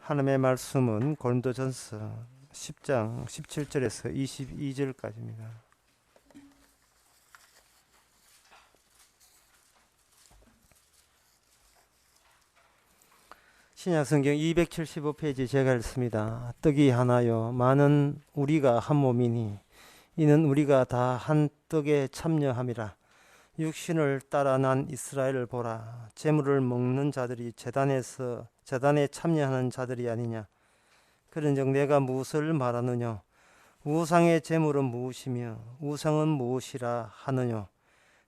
하나님의 말씀은 고린도전서 10장 17절에서 22절까지입니다. 신약성경 275페이지 제가 읽습니다. 떡이 하나요 많은 우리가 한 몸이니 이는 우리가 다 한 떡에 참여함이라. 육신을 따라 난 이스라엘을 보라. 제물을 먹는 자들이 제단에 참여하는 자들이 아니냐. 그런즉 내가 무엇을 말하느냐. 우상의 제물은 무엇이며 우상은 무엇이라 하느냐.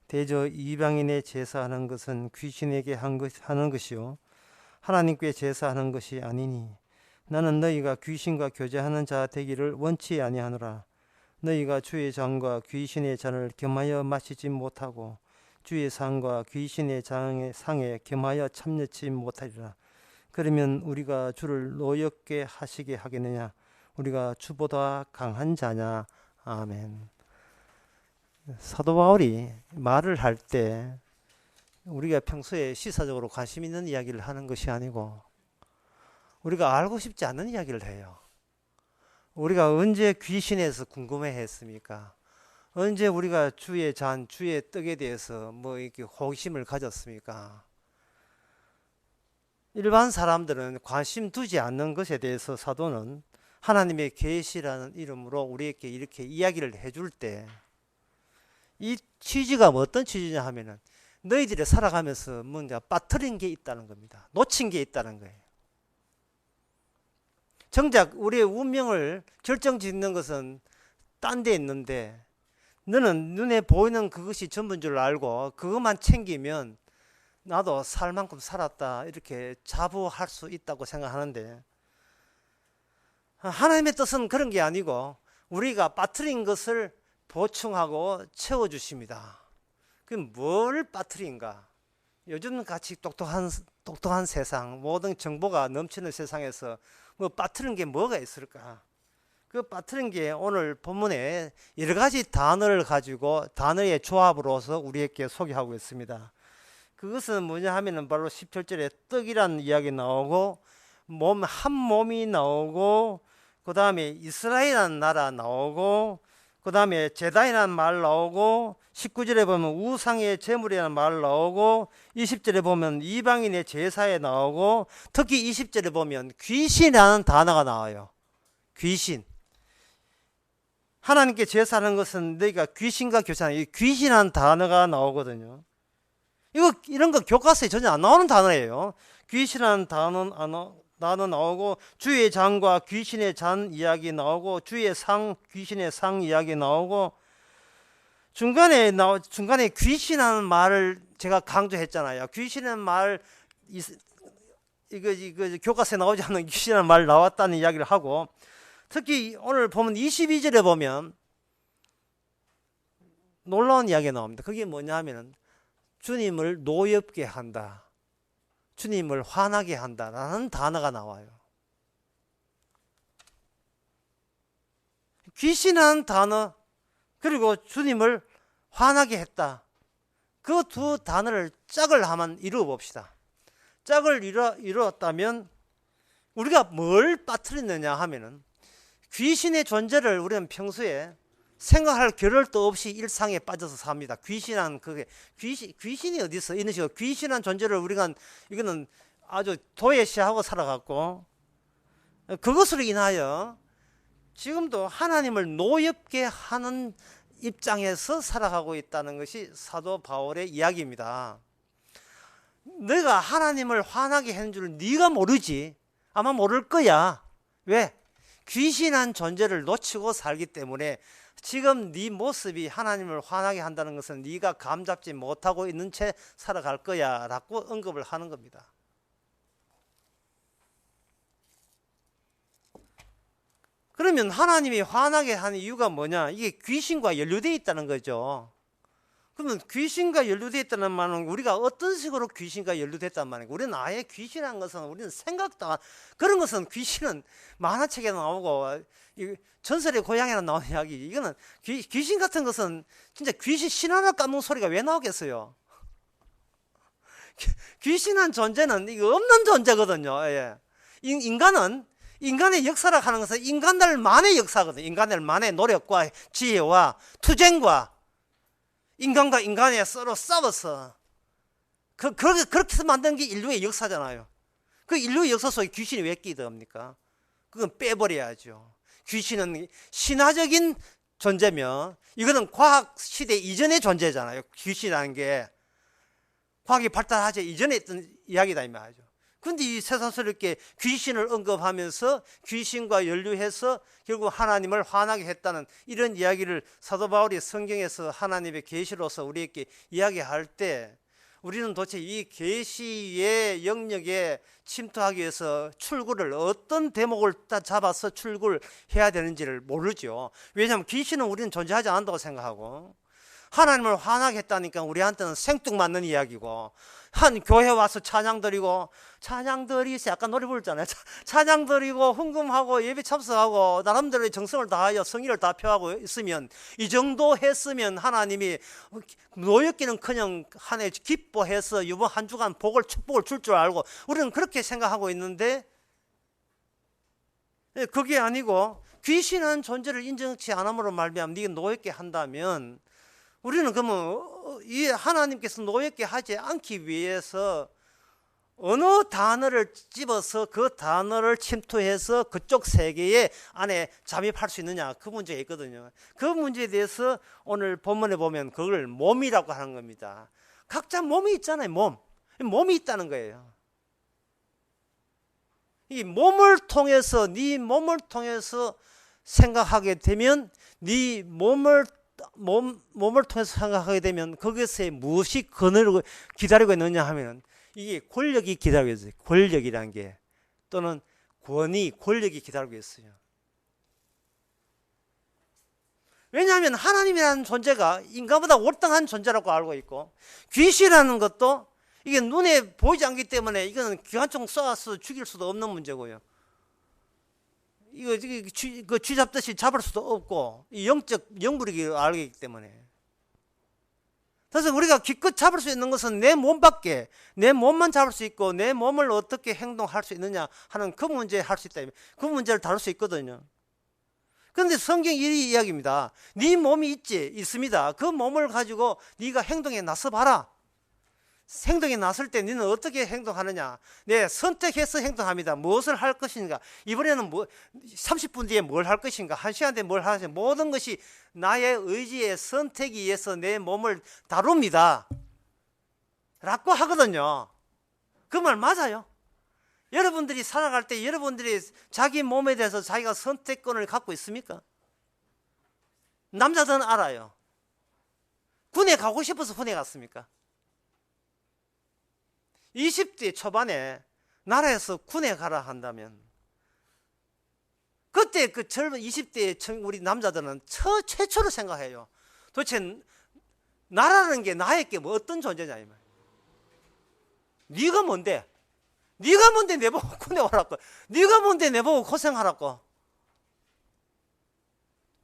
대저 이방인의 제사하는 것은 귀신에게 하는 것이요 하나님께 제사하는 것이 아니니 나는 너희가 귀신과 교제하는 자 되기를 원치 아니하노라. 너희가 주의 잔과 귀신의 잔을 겸하여 마시지 못하고 주의 상과 귀신의 상에 겸하여 참여치 못하리라. 그러면 우리가 주를 노엽게 하시게 하겠느냐. 우리가 주보다 강한 자냐. 아멘. 사도 바울이 말을 할 때 우리가 평소에 시사적으로 관심 있는 이야기를 하는 것이 아니고 우리가 알고 싶지 않은 이야기를 해요. 우리가 언제 귀신에서 궁금해했습니까? 언제 우리가 주의 잔, 주의 떡에 대해서 이렇게 호기심을 가졌습니까? 일반 사람들은 관심 두지 않는 것에 대해서 사도는 하나님의 계시라는 이름으로 우리에게 이렇게 이야기를 해줄 때 이 취지가 어떤 취지냐 하면은 너희들이 살아가면서 뭔가 빠뜨린 게 있다는 겁니다. 놓친 게 있다는 거예요. 정작 우리의 운명을 결정짓는 것은 딴 데 있는데 너는 눈에 보이는 그것이 전부인 줄 알고 그것만 챙기면 나도 살 만큼 살았다 이렇게 자부할 수 있다고 생각하는데 하나님의 뜻은 그런 게 아니고 우리가 빠뜨린 것을 보충하고 채워주십니다. 그럼 뭘 빠뜨린가? 요즘 같이 똑똑한 세상, 모든 정보가 넘치는 세상에서 빠뜨린 게 뭐가 있을까? 그 빠뜨린 게 오늘 본문에 여러 가지 단어를 가지고 단어의 조합으로서 우리에게 소개하고 있습니다. 그것은 뭐냐 하면은 바로 17절에 떡이라는 이야기 나오고 한 몸이 나오고 그 다음에 이스라엘이라는 나라 나오고 그 다음에 제단이라는 말 나오고 19절에 보면 우상의 제물이라는 말 나오고 20절에 보면 이방인의 제사에 나오고 특히 20절에 보면 귀신이라는 단어가 나와요. 귀신. 하나님께 제사하는 것은 너희가 귀신과 교제하는 귀신이라는 단어가 나오거든요. 이런 거 교과서에 전혀 안 나오는 단어예요. 귀신이라는 단어 나오고 주의 잔과 귀신의 잔 이야기 나오고 주의 상 귀신의 상 이야기 나오고 중간에 귀신이라는 말을 제가 강조했잖아요. 귀신이라는 말 이거 교과서에 나오지 않는 귀신이라는 말 나왔다는 이야기를 하고 특히 오늘 보면 22절에 보면 놀라운 이야기가 나옵니다. 그게 뭐냐 하면은 주님을 노엽게 한다. 주님을 화나게 한다라는 단어가 나와요. 귀신한 단어 그리고 주님을 화나게 했다. 그 두 단어를 짝을 한번 이루어 봅시다. 짝을 이루었다면 우리가 뭘 빠뜨렸느냐 하면은 귀신의 존재를 우리는 평소에 생각할 겨를도 없이 일상에 빠져서 삽니다. 귀신이 어디서 이런 식으로 귀신한 존재를 이거는 아주 도외시하고 살아갔고 그것으로 인하여 지금도 하나님을 노엽게 하는 입장에서 살아가고 있다는 것이 사도 바울의 이야기입니다. 내가 하나님을 화나게 하는 줄 네가 모르지. 아마 모를 거야. 왜? 귀신한 존재를 놓치고 살기 때문에 지금 네 모습이 하나님을 화나게 한다는 것은 네가 감잡지 못하고 있는 채 살아갈 거야 라고 언급을 하는 겁니다. 그러면 하나님이 화나게 하는 이유가 뭐냐? 이게 귀신과 연루되어 있다는 거죠. 그러면 귀신과 연루되어 있다는 말은 우리가 어떤 식으로 귀신과 연루됐단 말이에요. 우리는 아예 귀신한 것은 우리는 생각도 안 그런 것은 귀신은 만화책에 나오고 전설의 고향에나 나오는 이야기. 이거는 귀신 같은 것은 진짜 귀신 신 하나 까먹는 소리가 왜 나오겠어요? 귀신한 존재는 이거 없는 존재거든요. 예. 인간의 역사라 하는 것은 인간들만의 역사거든. 인간들만의 노력과 지혜와 투쟁과 인간과 인간이 서로 싸워서 그렇게 해서 만든 게 인류의 역사잖아요. 그 인류의 역사 속에 귀신이 왜 끼더합니까? 그건 빼버려야죠. 귀신은 신화적인 존재면 이거는 과학 시대 이전의 존재잖아요. 귀신이라는 게 과학이 발달하지 이전에 있던 이야기다 이 말이죠. 근데 이 새삼스럽게 귀신을 언급하면서 귀신과 연루해서 결국 하나님을 화나게 했다는 이런 이야기를 사도 바울이 성경에서 하나님의 계시로서 우리에게 이야기할 때 우리는 도대체 이 계시의 영역에 침투하기 위해서 출구를 어떤 대목을 잡아서 출구를 해야 되는지를 모르죠. 왜냐하면 귀신은 우리는 존재하지 않는다고 생각하고 하나님을 화나게 했다니까 우리한테는 생뚱맞는 이야기고 한 교회 와서 찬양 드리고 아까 노래 부르잖아요. 찬양 드리고 헌금하고 예배 참석하고 나름대로의 정성을 다하여 성의를 다 표하고 있으면 이 정도 했으면 하나님이 노였기는커녕 한 해 기뻐해서 이번 한 주간 축복을 줄 줄 알고 우리는 그렇게 생각하고 있는데 그게 아니고 귀신은 존재를 인정치 않음으로 말미암아 네가 노였게 한다면 우리는 그러면 이 하나님께서 노였게 하지 않기 위해서 어느 단어를 집어서 그 단어를 침투해서 그쪽 세계에 안에 잠입할 수 있느냐 그 문제가 있거든요. 그 문제에 대해서 오늘 본문에 보면 그걸 몸이라고 하는 겁니다. 각자 몸이 있잖아요. 몸이 있다는 거예요. 이 몸을 통해서 네 몸을 통해서 생각하게 되면 네 몸을 통해서 생각하게 되면 거기서 무엇이 기다리고 있느냐 하면 이게 권력이 기다리고 있어요. 권력이라는 게 또는 권력이 기다리고 있어요. 왜냐하면 하나님이라는 존재가 인간보다 월등한 존재라고 알고 있고 귀신이라는 것도 이게 눈에 보이지 않기 때문에 이거는 기관총 쏴서 죽일 수도 없는 문제고요. 이거 쥐 잡듯이 잡을 수도 없고 영적 영불이기 알기 때문에 그래서 우리가 기껏 잡을 수 있는 것은 내 몸밖에 내 몸만 잡을 수 있고 내 몸을 어떻게 행동할 수 있느냐 하는 그 문제에 할 수 있다. 그 문제를 다룰 수 있거든요. 그런데 성경이 이 이야기입니다. 네 몸이 있습니다. 그 몸을 가지고 네가 행동에 나서봐라. 행동에 나설 때 너는 어떻게 행동하느냐. 네, 선택해서 행동합니다. 무엇을 할 것인가. 이번에는 30분 뒤에 뭘 할 것인가. 1시간 뒤에 뭘 하는지 모든 것이 나의 의지에 선택에 의해서 내 몸을 다룹니다 라고 하거든요. 그 말 맞아요. 여러분들이 살아갈 때 여러분들이 자기 몸에 대해서 자기가 선택권을 갖고 있습니까? 남자들은 알아요. 군에 가고 싶어서 군에 갔습니까? 20대 초반에 나라에서 군에 가라 한다면 그때 그 젊은 20대 우리 남자들은 최초로 생각해요. 도대체 나라는 게 나에게 뭐 어떤 존재냐 이 말. 네가 뭔데? 네가 뭔데 내보고 군에 오라고? 네가 뭔데 내보고 고생하라고?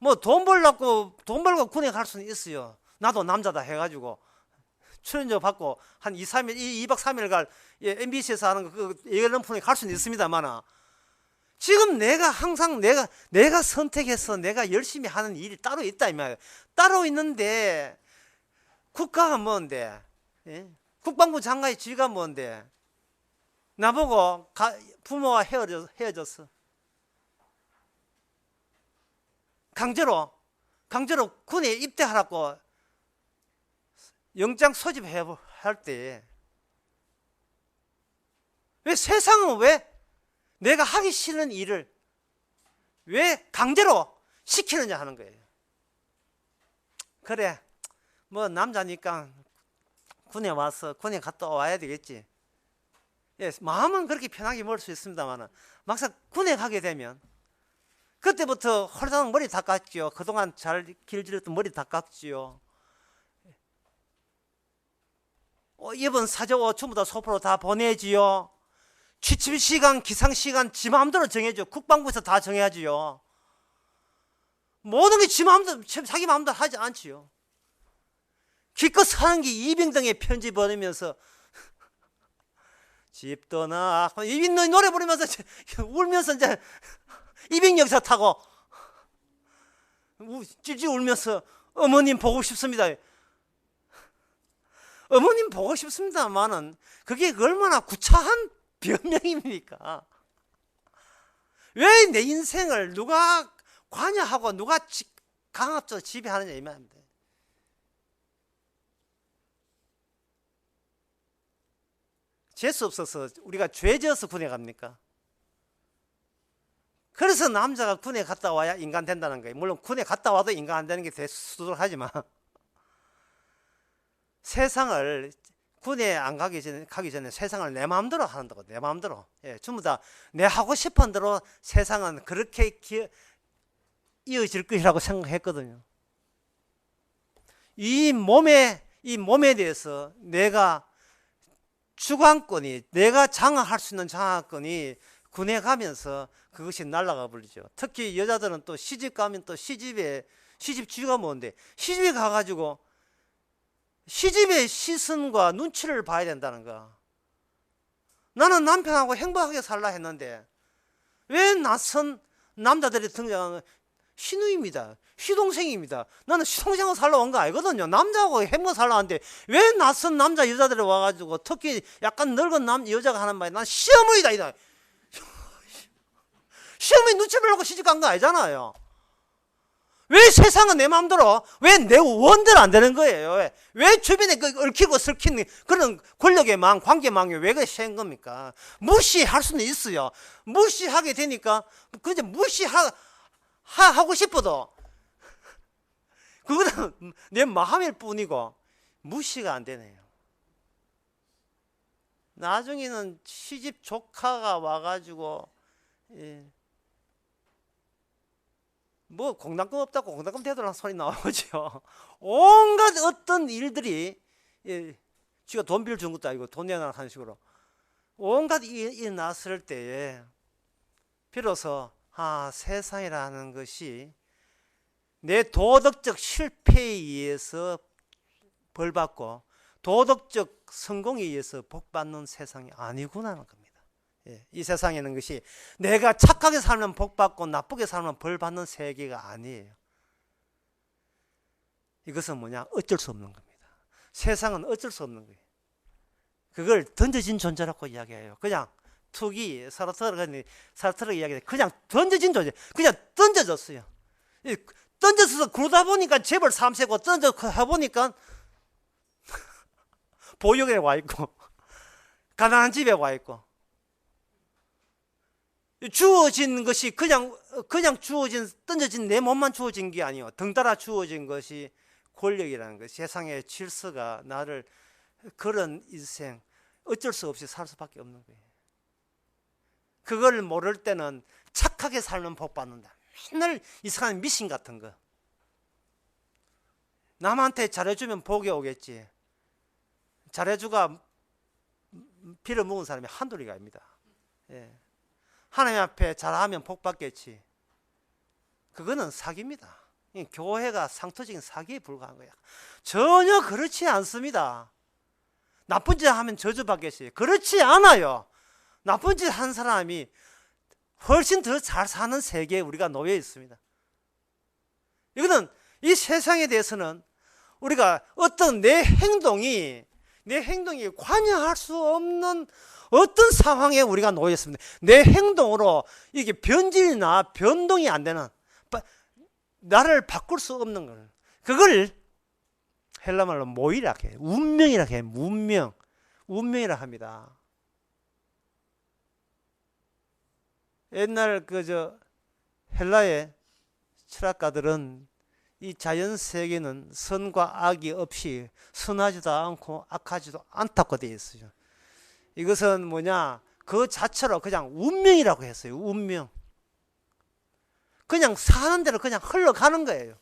뭐 돈 벌고 군에 갈 수는 있어요. 나도 남자다 해가지고 출연료 받고 한 2박 3일 갈 MBC에서 하는 그 예능프로에 갈 수는 있습니다만 지금 내가 항상 내가 선택해서 내가 열심히 하는 일이 따로 있다 이 말이에요. 따로 있는데 국가가 뭔데? 예? 국방부 장관의 지위가 뭔데? 나보고 부모와 헤어졌어. 강제로 군에 입대하라고 영장 소집할 때 왜 세상은 왜 내가 하기 싫은 일을 왜 강제로 시키느냐 하는 거예요. 그래 뭐 남자니까 군에 갔다 와야 되겠지. 예, 마음은 그렇게 편하게 먹을 수 있습니다만 막상 군에 가게 되면 그때부터 홀랑 머리 다 깎지요. 그동안 잘 길들였던 머리 다 깎지요. 이번 사저고 전부 다 소포로 다 보내지요. 취침 시간, 기상 시간 지 마음대로 정해줘. 국방부에서 다 정해야지요. 모든 게 자기 마음대로 하지 않지요. 기껏 사는 게 이병등에 편지 보내면서 집 떠나 이 노래 부르면서 울면서 이제 이백역사 타고 찔찔 울면서 어머님 보고 싶습니다. 어머님 보고 싶습니다만은 그게 얼마나 구차한 변명입니까? 왜 내 인생을 누가 관여하고 누가 강압적으로 지배하느냐 이 말입니다. 재수 없어서 우리가 죄져서 군에 갑니까? 그래서 남자가 군에 갔다 와야 인간 된다는 거예요. 물론 군에 갔다 와도 인간 안 되는 게 대수술하지만 세상을 군에 안 가기 전에 세상을 내 마음대로 하는 거고 내 마음대로. 예, 전부 다 내 하고 싶은 대로 세상은 그렇게 이어질 것이라고 생각했거든요. 이 몸에 대해서 내가 주관권이, 내가 장악할 수 있는 장악권이 군에 가면서 그것이 날아가 버리죠. 특히 여자들은 또 시집 가면 또 시집주의가 뭔데, 시집에 가가지고 시집의 시선과 눈치를 봐야 된다는 거. 나는 남편하고 행복하게 살라 했는데 왜 낯선 남자들이 등장하는, 시누이입니다, 시동생입니다. 나는 시동생하고 살러 온 거 아니거든요. 남자하고 행복 살라 하는데 왜 낯선 남자 여자들이 와가지고, 특히 약간 늙은 여자가 하는 말이, 난 시어머니다 이다. 시어머니 눈치 보려고 시집 간 거 아니잖아요. 왜 세상은 내 마음대로, 왜 내 원대로 안 되는 거예요? 왜 주변에 얽히고 설킨 그런 권력의 망, 관계망이 왜 그래 센 겁니까? 무시할 수는 있어요. 무시하게 되니까 그냥 하고 싶어도 그거는 내 마음일 뿐이고 무시가 안 되네요. 나중에는 시집 조카가 와가지고 뭐 공당금 없다고 공당금 대달라는 소리 나오죠. 온갖 어떤 일들이, 쥐가 돈 빌려준 것도 아니고 돈 내놔 하는 식으로 온갖 일이 났을 때에 비로소 세상이라는 것이 내 도덕적 실패에 의해서 벌받고 도덕적 성공에 의해서 복받는 세상이 아니구나 하는 겁니다. 이 세상에는 것이 내가 착하게 살면 복받고 나쁘게 살면 벌받는 세계가 아니에요. 이것은 뭐냐? 어쩔 수 없는 겁니다. 세상은 어쩔 수 없는 거예요. 그걸 던져진 존재라고 이야기해요. 그냥 투기, 사르트르가 이야기해. 그냥 던져진 존재. 그냥 던져졌어요. 던져서 그러다 보니까 재벌 3세고 던져 해보니까 보육에 와 있고 가난한 집에 와 있고, 주어진 것이 그냥 던져진 내 몸만 주어진 게 아니에요. 덩달아 주어진 것이 권력이라는 것, 세상의 질서가 나를 그런 인생 어쩔 수 없이 살 수밖에 없는 거예요. 그걸 모를 때는 착하게 살면 복 받는다. 맨날 이상한 미신 같은 거. 남한테 잘해주면 복이 오겠지. 잘해주가 빌어먹은 사람이 한둘이가 아닙니다. 하나님 앞에 잘하면 복 받겠지. 그거는 사기입니다. 교회가 상투적인 사기에 불과한 거야. 전혀 그렇지 않습니다. 나쁜 짓 하면 저주받겠어요. 그렇지 않아요. 나쁜 짓 한 사람이 훨씬 더 잘 사는 세계에 우리가 놓여 있습니다. 이거는 이 세상에 대해서는 우리가 어떤 내 행동이 관여할 수 없는 어떤 상황에 우리가 놓여 있습니다. 내 행동으로 이게 변질이나 변동이 안 되는, 나를 바꿀 수 없는 걸, 그걸 헬라말로 모이라 해. 운명이라 해. 운명이라 합니다. 옛날 헬라의 철학가들은 이 자연 세계는 선과 악이 없이 선하지도 않고 악하지도 않다고 되어 있어요. 이것은 뭐냐? 그 자체로 그냥 운명이라고 했어요. 운명. 그냥 사는 대로 그냥 흘러가는 거예요.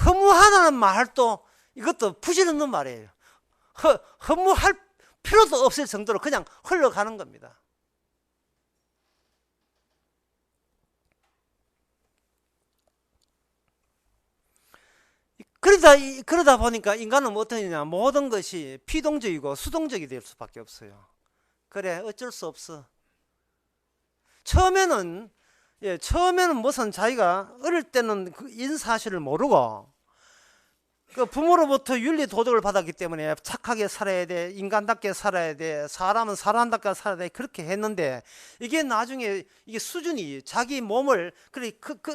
허무하다는 말도 이것도 부질없는 말이에요. 허무할 필요도 없을 정도로 그냥 흘러가는 겁니다. 그러다 보니까 인간은 어떠냐, 모든 것이 피동적이고 수동적이 될 수밖에 없어요. 그래, 어쩔 수 없어. 처음에는 무슨 자기가 어릴 때는 그 인사실을 모르고 그 부모로부터 윤리 도덕을 받았기 때문에 착하게 살아야 돼, 인간답게 살아야 돼, 사람은 사람답게 살아야 돼, 그렇게 했는데 이게 나중에 이게 수준이 자기 몸을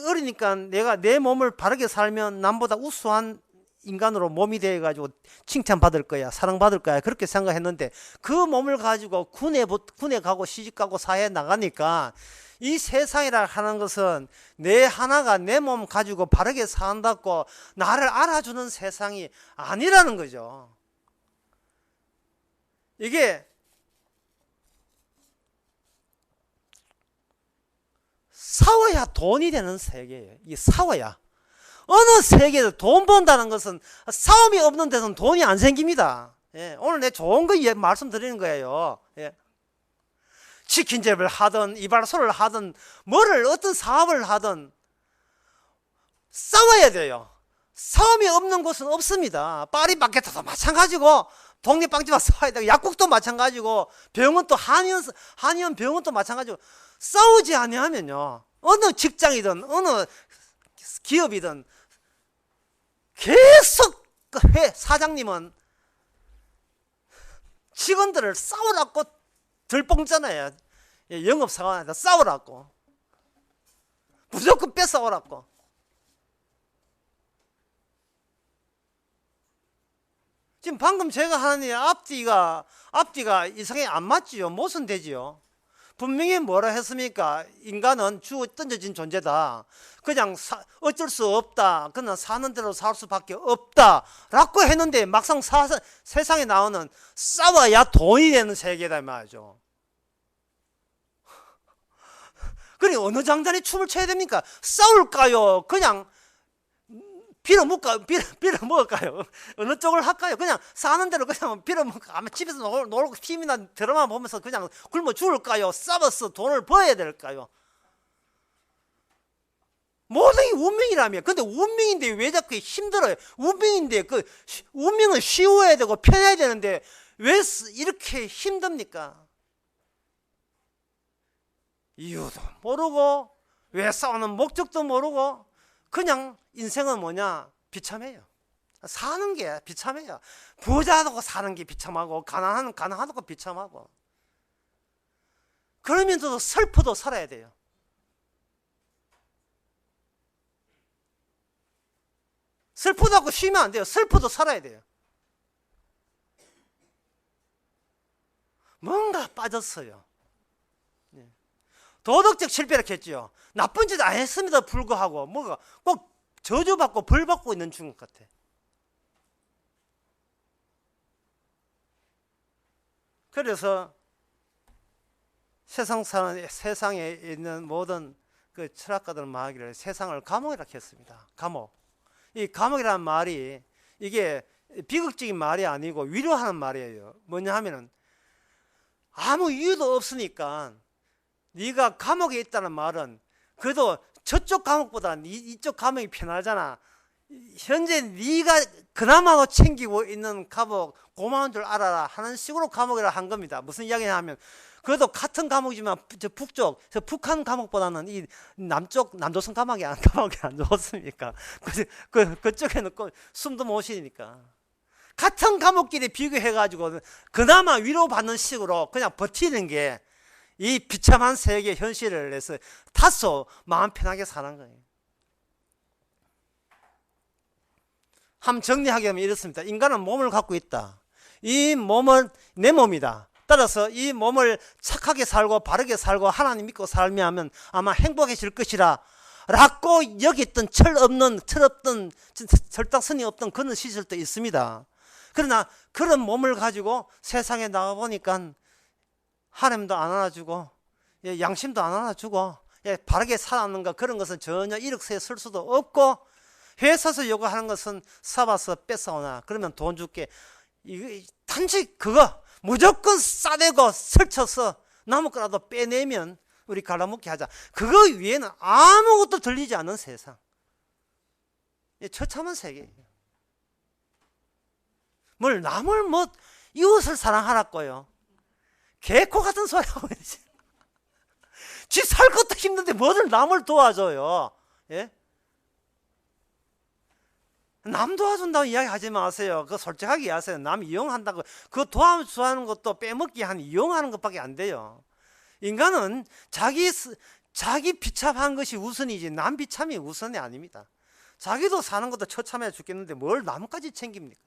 어리니까 내가 내 몸을 바르게 살면 남보다 우수한 인간으로 몸이 되어 가지고 칭찬받을 거야, 사랑받을 거야, 그렇게 생각했는데 그 몸을 가지고 군에 가고 시집 가고 사회에 나가니까 이 세상이라 하는 것은 내 하나가 내 몸 가지고 바르게 산다고 나를 알아주는 세상이 아니라는 거죠. 이게 싸워야 돈이 되는 세계예요. 이 싸워야. 어느 세계에서 돈 번다는 것은 싸움이 없는 데서는 돈이 안 생깁니다. 예, 오늘 내 좋은 거 말씀드리는 거예요. 예. 치킨집을 하든 이발소를 하든 뭐를 어떤 사업을 하든 싸워야 돼요. 싸움이 없는 곳은 없습니다. 파리마켓도 마찬가지고 독립빵집도 싸워야 되고 약국도 마찬가지고 병원 또 한의원 병원도 마찬가지고 싸우지 아니하면요, 어느 직장이든 어느 기업이든 계속 사장님은 직원들을 싸우라고 들뽕잖아요. 영업사원한테 싸우라고, 무조건 뺏어오라고. 지금 방금 제가 하는 앞뒤가 이상하게 안 맞지요. 모순되지요. 분명히 뭐라 했습니까? 인간은 주어 던져진 존재다. 그냥 어쩔 수 없다. 그냥 사는 대로 살 수밖에 없다 라고 했는데 막상 세상에 나오는 싸워야 돈이 되는 세계다 말이죠. 그러니 어느 장단에 춤을 춰야 됩니까? 싸울까요? 그냥 빌어먹을까요? 어느 쪽을 할까요? 그냥 사는 대로 그냥 빌어먹을까? 아마 집에서 놀고 TV나 드라마 보면서 그냥 굶어 죽을까요? 싸워서 돈을 벌어야 될까요? 모든 게 운명이라며. 근데 운명인데 왜 자꾸 힘들어요? 운명인데 운명은 쉬워야 되고 편해야 되는데 왜 이렇게 힘듭니까? 이유도 모르고, 왜 싸우는 목적도 모르고, 그냥 인생은 뭐냐? 비참해요. 사는 게 비참해요. 부자하고 사는 게 비참하고, 가난하고 비참하고. 그러면서도 슬퍼도 살아야 돼요. 슬프다고 쉬면 안 돼요. 슬퍼도 살아야 돼요. 뭔가 빠졌어요. 도덕적 실패를 했죠. 나쁜 짓 안 했음에도 불구하고 뭐가 꼭 저주받고 벌받고 있는 중국 같아. 그래서 세상에 있는 모든 그 철학가들은 말하기를 세상을 감옥이라고 했습니다. 감옥. 이 감옥이라는 말이 이게 비극적인 말이 아니고 위로하는 말이에요. 뭐냐 하면은 아무 이유도 없으니까 네가 감옥에 있다는 말은 그래도 저쪽 감옥보다 이쪽 감옥이 편하잖아. 현재 네가 그나마 챙기고 있는 감옥 고마운 줄 알아라 하는 식으로 감옥이라 한 겁니다. 무슨 이야기냐 하면 그래도 같은 감옥이지만 저 북한 감옥보다는 이 남조선 감옥이 안 좋습니까? 그쪽에는 숨도 못 쉬니까 같은 감옥끼리 비교해가지고 그나마 위로받는 식으로 그냥 버티는 게 이 비참한 세계 현실을 해서 다소 마음 편하게 사는 거예요. 한번 정리하게 하면 이렇습니다. 인간은 몸을 갖고 있다. 이 몸은 내 몸이다. 따라서 이 몸을 착하게 살고 바르게 살고 하나님 믿고 살면 아마 행복해질 것이라 라고 여겼던 철없던 절딱선이 없던 그런 시절도 있습니다. 그러나 그런 몸을 가지고 세상에 나가보니까 하나님도 안 안아주고 양심도 안 안아주고 바르게 살았는가 그런 것은 전혀 이력서에 쓸 수도 없고 회사에서 요구하는 것은 사봐서 뺏어오나 그러면 돈 줄게. 단지 그거 무조건 싸대고 설쳐서 남을 거라도 빼내면 우리 갈라먹게 하자. 그거 위에는 아무것도 들리지 않는 세상. 처참한 세계예요. 뭘 남을 뭐 이웃을 사랑하라고요. 개코 같은 소리 하고 있지. 지 살 것도 힘든데 뭐를 남을 도와줘요. 예? 남 도와준다고 이야기하지 마세요. 그거 솔직하게 하세요. 남 이용한다고. 그 도와주는 것도 빼먹기 한 이용하는 것밖에 안 돼요. 인간은 자기 비참한 것이 우선이지 남 비참이 우선이 아닙니다. 자기도 사는 것도 처참해 죽겠는데 뭘 남까지 챙깁니까?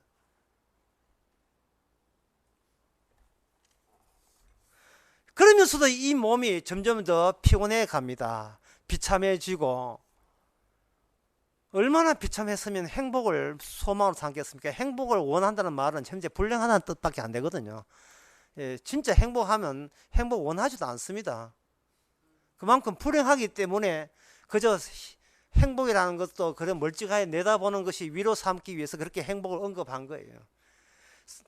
그러면서도 이 몸이 점점 더 피곤해 갑니다. 비참해지고. 얼마나 비참했으면 행복을 소망으로 삼겠습니까? 행복을 원한다는 말은 현재 불행하다는 뜻밖에 안 되거든요. 예, 진짜 행복하면 행복 원하지도 않습니다. 그만큼 불행하기 때문에 그저 행복이라는 것도 그런 멀찍하게 내다보는 것이 위로 삼기 위해서 그렇게 행복을 언급한 거예요.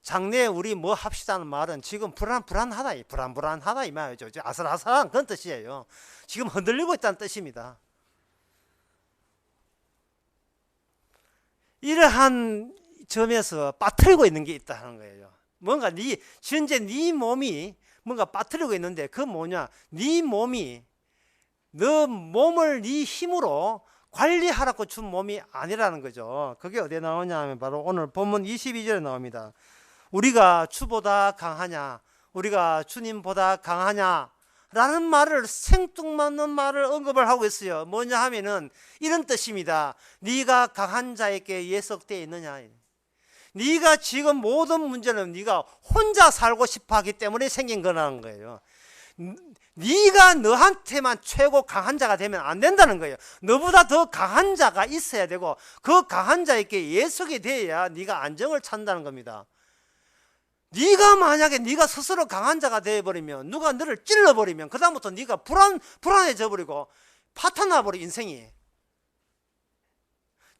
장래에 우리 뭐 합시다는 말은 지금 불안하다 이 말이죠. 아슬아슬한 그런 뜻이에요. 지금 흔들리고 있다는 뜻입니다. 이러한 점에서 빠뜨리고 있는 게 있다는 거예요. 뭔가 현재 네 몸이 뭔가 빠뜨리고 있는데 그 뭐냐? 네 몸이 너 몸을 네 힘으로 관리하라고 준 몸이 아니라는 거죠. 그게 어디에 나오냐 하면 바로 오늘 본문 22절에 나옵니다. 우리가 주보다 강하냐? 우리가 주님보다 강하냐? 라는 말을 생뚱맞는 말을 언급을 하고 있어요. 뭐냐 하면은 이런 뜻입니다. 네가 강한 자에게 예속되어 있느냐? 네가 지금 모든 문제는 네가 혼자 살고 싶어 하기 때문에 생긴 거라는 거예요. 네가 너한테만 최고 강한 자가 되면 안 된다는 거예요. 너보다 더 강한 자가 있어야 되고 그 강한 자에게 예속이 돼야 네가 안정을 찾는다는 겁니다. 네가 만약에 네가 스스로 강한 자가 되어버리면 누가 너를 찔러버리면 그 다음부터 네가 불안해져 버리고 파탄나버려 인생이.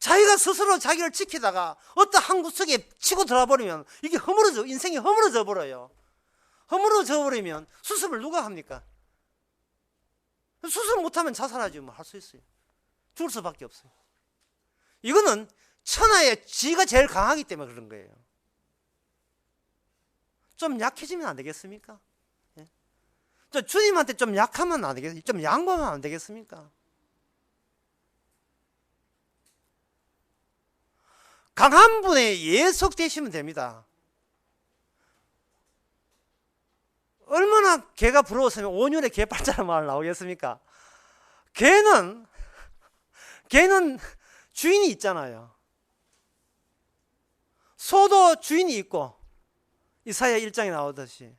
자기가 스스로 자기를 지키다가 어떤 한 구석에 치고 들어버리면 이게 인생이 허물어져 버려요. 허물어져 버리면 수습을 누가 합니까? 수습 못하면 자살하지 뭐 할 수 있어요. 죽을 수밖에 없어요. 이거는 천하에 지가 제일 강하기 때문에 그런 거예요. 좀 약해지면 안 되겠습니까? 예? 주님한테 좀 약하면 안 되겠습니까? 좀 양보하면 안 되겠습니까? 강한 분에 예속되시면 됩니다. 얼마나 개가 부러웠으면 온윤에 개팔자란 말 나오겠습니까? 개는 주인이 있잖아요. 소도 주인이 있고 이사야 1장에 나오듯이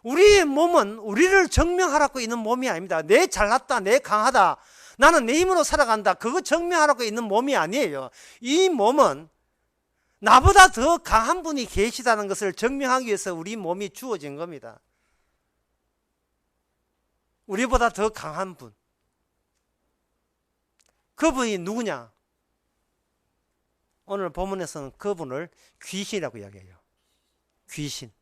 우리의 몸은 우리를 증명하라고 있는 몸이 아닙니다. 내 잘났다, 내 강하다, 나는 내 힘으로 살아간다, 그거 증명하라고 있는 몸이 아니에요. 이 몸은 나보다 더 강한 분이 계시다는 것을 증명하기 위해서 우리 몸이 주어진 겁니다. 우리보다 더 강한 분. 그분이 누구냐? 오늘 본문에서는 그분을 귀신이라고 이야기해요. 귀신.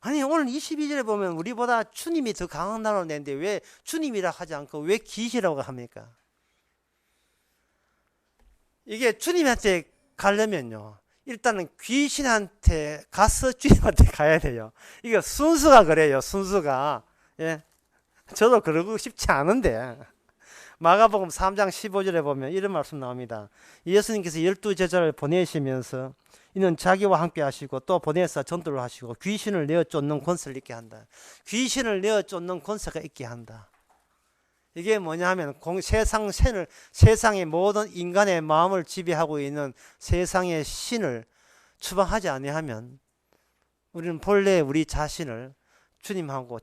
아니 오늘 22절에 보면 우리보다 주님이 더 강한 나라를 내는데 왜 주님이라 하지 않고 왜 귀신이라고 합니까? 이게 주님한테 가려면요 일단은 귀신한테 가서 주님한테 가야 돼요. 이게 순서가 그래요. 순서가. 예. 저도 그러고 싶지 않은데 마가복음 3장 15절에 보면 이런 말씀 나옵니다. 예수님께서 12제자를 보내시면서 이는 자기와 함께 하시고 또 보내서 전도를 하시고 귀신을 내어 쫓는 권세를 있게 한다. 귀신을 내어 쫓는 권세가 있게 한다. 이게 뭐냐 하면 세상의 모든 인간의 마음을 지배하고 있는 세상의 신을 추방하지 아니하면 우리는 본래 우리 자신을 주님하고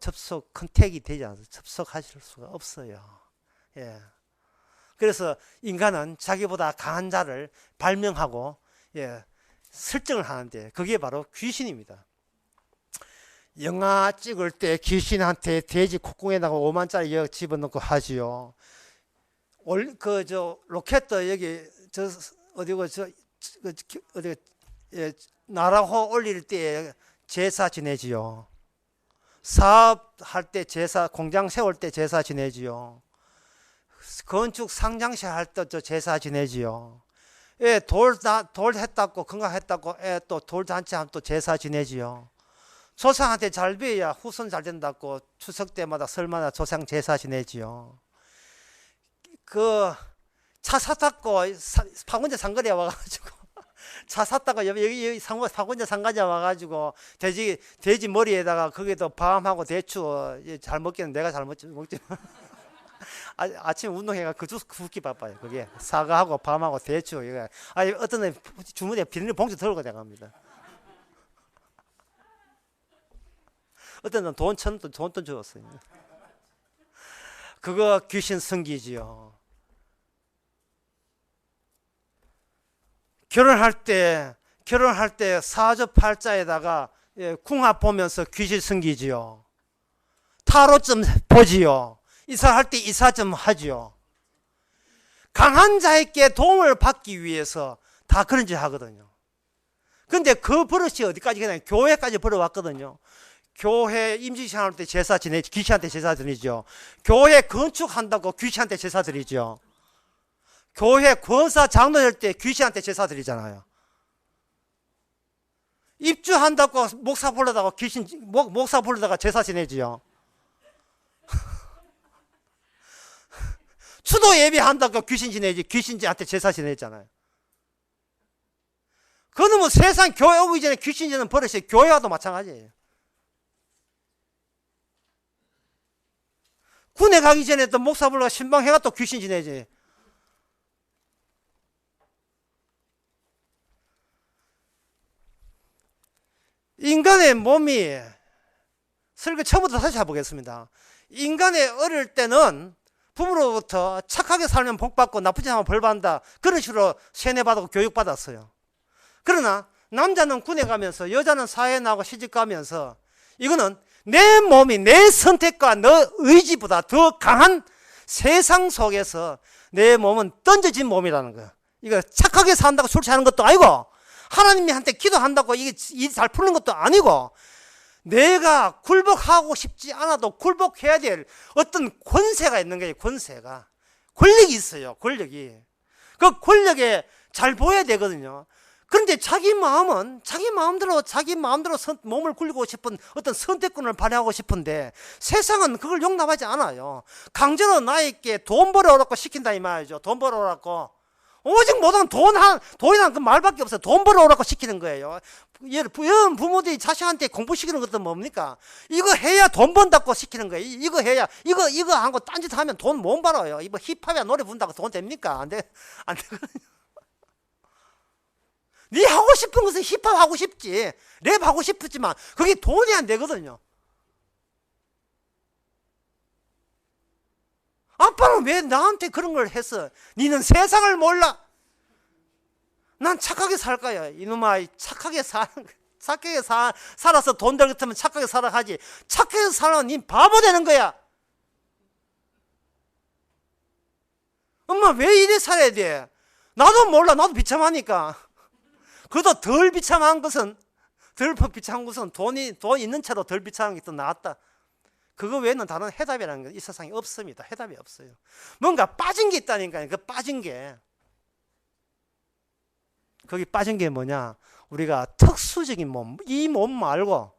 컨택이 되지 않아서 접속하실 수가 없어요. 예. 그래서 인간은 자기보다 강한 자를 발명하고 설정을 하는데 그게 바로 귀신입니다. 영화 찍을 때 귀신한테 돼지 콧구멍에다가 5만짜리 집어넣고 하지요. 로켓도 여기 나라호 올릴 때 제사 지내지요. 사업할 때 제사, 공장 세울 때 제사 지내지요. 건축 상장식 할 때 제사 지내지요. 예, 돌 했다고, 건강했다고, 예, 또 돌잔치 하면 또 제사 지내지요. 조상한테 잘 배야 후손 잘 된다고 추석 때마다 설마다 조상 제사 지내지요. 그 차 샀다고 파군제 상거리에 와가지고 차 샀다고 여기 파군제 상가에 와가지고 돼지 머리에다가 거기도 밤하고 대추 잘 먹기는 내가 잘 먹지만 아침 운동해가 그 주스 굵기 바빠요. 그게 사과하고 밤하고 대추 이거 어떤 애 주머니에 비닐 봉지 들고 나갑니다. 어떤 애 돈 1,000원 돈 주었어요. 그거 귀신 성기지요. 결혼할 때 사주팔자에다가 궁합 보면서 귀신 성기지요. 타로 좀 보지요. 이사할 때 이사 좀 하지요. 강한 자에게 도움을 받기 위해서 다 그런 짓 하거든요. 근데 그 버릇이 어디까지 그냥 교회까지 벌어왔거든요. 교회 임직시간 할 때 제사 지내지, 귀신한테 제사 드리죠. 교회 건축한다고 귀신한테 제사 드리죠. 교회 권사 장로 될 때 귀신한테 제사 드리잖아요. 입주한다고 목사 불러다가 목사 불러다가 제사 지내지요. 추도 예배한다고 귀신 지내지, 귀신한테 제사 지내잖아요. 그거는 뭐 세상 교회 오기 전에 귀신 지내는 버릇이 교회와도 마찬가지예요. 군에 가기 전에 또 목사 불러가 신방해가 또 귀신 지내지. 인간의 몸이 설교 처음부터 다시 해보겠습니다. 인간의 어릴 때는 부모로부터 착하게 살면 복받고 나쁘지 않으면 벌받는다. 그런 식으로 세뇌받고 교육받았어요. 그러나 남자는 군에 가면서 여자는 사회에 나가고 시집가면서 이거는 내 몸이 내 선택과 너 의지보다 더 강한 세상 속에서 내 몸은 던져진 몸이라는 거야. 이거 착하게 산다고 술 취하는 것도 아니고 하나님한테 기도한다고 이게 일 잘 푸는 것도 아니고 내가 굴복하고 싶지 않아도 굴복해야 될 어떤 권세가 있는 거예요. 권력이 있어요. 권력이. 그 권력에 잘 보여야 되거든요. 그런데 자기 마음은 자기 마음대로 몸을 굴리고 싶은 어떤 선택권을 발휘하고 싶은데 세상은 그걸 용납하지 않아요. 강제로 나에게 돈 벌어오라고 시킨다 이 말이죠. 돈 벌어오라고. 오직 못하면 돈이란 그 말밖에 없어요. 돈 벌어오라고 시키는 거예요. 여러분 부모들이 자식한테 공부시키는 것도 뭡니까? 이거 해야 돈 번다고 시키는 거예요. 이거 해야 이거 하고 딴짓 하면 돈 못 벌어요. 이거 힙합이야 노래 부른다고 돈 됩니까? 안 되거든요. 네 하고 싶은 것은 힙합 하고 싶지, 랩 하고 싶지만 그게 돈이 안 되거든요. 아빠는 왜 나한테 그런 걸 했어? 니는 세상을 몰라. 난 착하게 살 거야. 이놈아, 착하게 살아서 돈 될 것 같으면 착하게 살아가지. 착하게 살아, 니 바보 되는 거야. 엄마, 왜 이래 살아야 돼? 나도 몰라. 나도 비참하니까. 그래도 덜 비참한 것은 돈 있는 채로 덜 비참한 게 더 낫다. 그거 외에는 다른 해답이라는 게 이 세상에 없습니다. 해답이 없어요. 뭔가 빠진 게 있다니까요. 그 빠진 게. 거기 빠진 게 뭐냐? 우리가 특수적인 몸, 이 몸 말고,